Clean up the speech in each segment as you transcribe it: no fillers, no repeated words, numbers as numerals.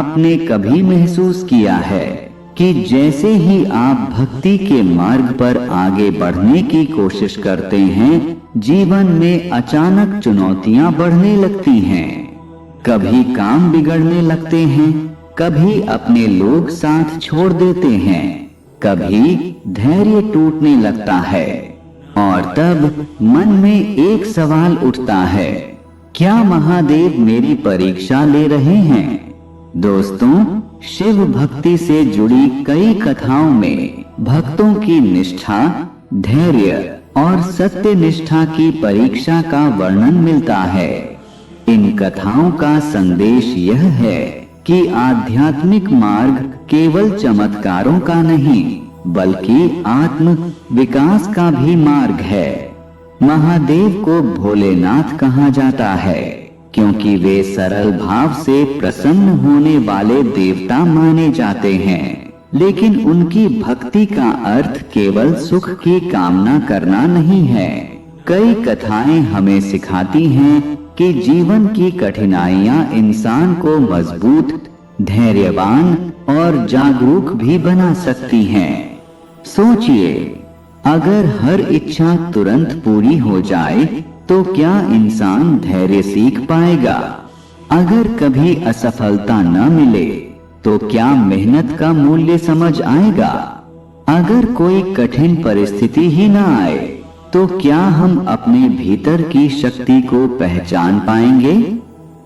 आपने कभी महसूस किया है कि जैसे ही आप भक्ति के मार्ग पर आगे बढ़ने की कोशिश करते हैं, जीवन में अचानक चुनौतियां बढ़ने लगती हैं। कभी काम बिगड़ने लगते हैं, कभी अपने लोग साथ छोड़ देते हैं, कभी धैर्य टूटने लगता है और तब मन में एक सवाल उठता है, क्या महादेव मेरी परीक्षा ले रहे हैं? दोस्तों, शिव भक्ति से जुड़ी कई कथाओं में भक्तों की निष्ठा, धैर्य और सत्य निष्ठा की परीक्षा का वर्णन मिलता है। इन कथाओं का संदेश यह है कि आध्यात्मिक मार्ग केवल चमत्कारों का नहीं, बल्कि आत्म विकास का भी मार्ग है। महादेव को भोलेनाथ कहा जाता है क्योंकि वे सरल भाव से प्रसन्न होने वाले देवता माने जाते हैं, लेकिन उनकी भक्ति का अर्थ केवल सुख की कामना करना नहीं है। कई कथाएं हमें सिखाती हैं कि जीवन की कठिनाइयां इंसान को मजबूत, धैर्यवान और जागरूक भी बना सकती हैं। सोचिए, अगर हर इच्छा तुरंत पूरी हो जाए तो क्या इंसान धैर्य सीख पाएगा? अगर कभी असफलता न मिले तो क्या मेहनत का मूल्य समझ आएगा? अगर कोई कठिन परिस्थिति ही न आए तो क्या हम अपने भीतर की शक्ति को पहचान पाएंगे?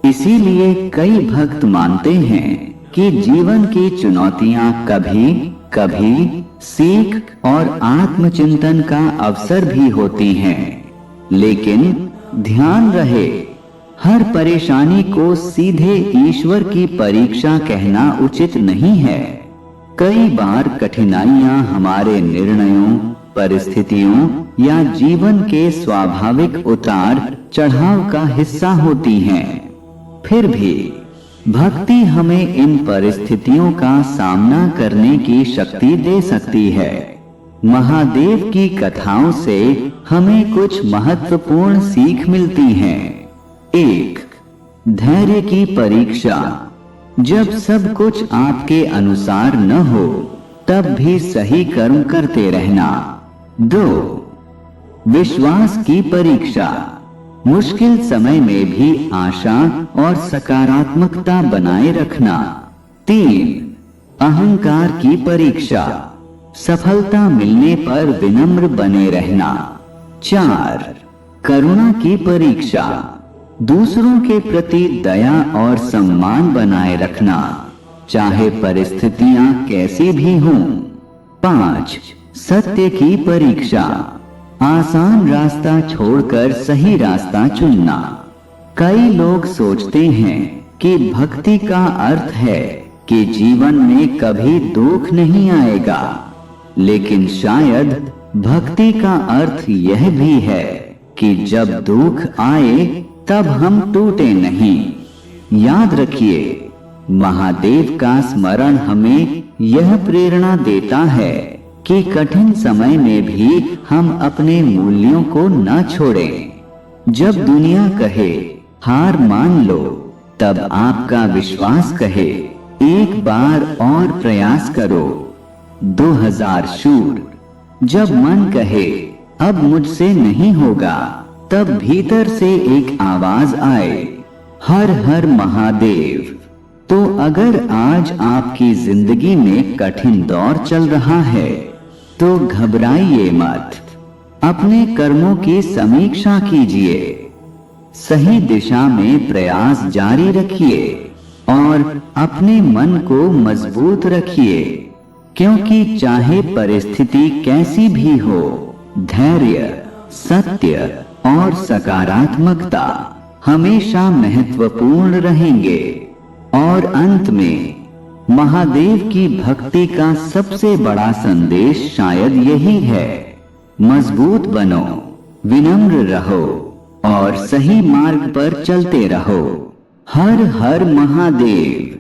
इसीलिए कई भक्त मानते हैं कि जीवन की चुनौतियां कभी कभी सीख और आत्मचिंतन का अवसर भी होती हैं। लेकिन ध्यान रहे, हर परेशानी को सीधे ईश्वर की परीक्षा कहना उचित नहीं है। कई बार कठिनाइयां हमारे निर्णयों, परिस्थितियों या जीवन के स्वाभाविक उतार चढ़ाव का हिस्सा होती हैं। फिर भी भक्ति हमें इन परिस्थितियों का सामना करने की शक्ति दे सकती है। महादेव की कथाओं से हमें कुछ महत्वपूर्ण सीख मिलती हैं। 1. धैर्य की परीक्षा। जब सब कुछ आपके अनुसार न हो, तब भी सही कर्म करते रहना। 2. विश्वास की परीक्षा। मुश्किल समय में भी आशा और सकारात्मकता बनाए रखना। 3. अहंकार की परीक्षा। सफलता मिलने पर विनम्र बने रहना। 4. करुणा की परीक्षा। दूसरों के प्रति दया और सम्मान बनाए रखना, चाहे परिस्थितियां कैसी भी हों। 5. सत्य की परीक्षा। आसान रास्ता छोड़कर सही रास्ता चुनना। कई लोग सोचते हैं कि भक्ति का अर्थ है कि जीवन में कभी दुख नहीं आएगा, लेकिन शायद भक्ति का अर्थ यह भी है कि जब दुख आए तब हम टूटे नहीं। याद रखिए, महादेव का स्मरण हमें यह प्रेरणा देता है कि कठिन समय में भी हम अपने मूल्यों को न छोड़ें। जब दुनिया कहे हार मान लो, तब आपका विश्वास कहे एक बार और प्रयास करो। 2000 शूर। जब मन कहे अब मुझसे नहीं होगा, तब भीतर से एक आवाज आए, हर हर महादेव। तो अगर आज आपकी जिंदगी में कठिन दौर चल रहा है तो घबराइए मत। अपने कर्मों की समीक्षा कीजिए, सही दिशा में प्रयास जारी रखिए और अपने मन को मजबूत रखिए, क्योंकि चाहे परिस्थिति कैसी भी हो, धैर्य, सत्य और सकारात्मकता हमेशा महत्वपूर्ण रहेंगे। और अंत में महादेव की भक्ति का सबसे बड़ा संदेश शायद यही है, मजबूत बनो, विनम्र रहो और सही मार्ग पर चलते रहो। हर हर महादेव।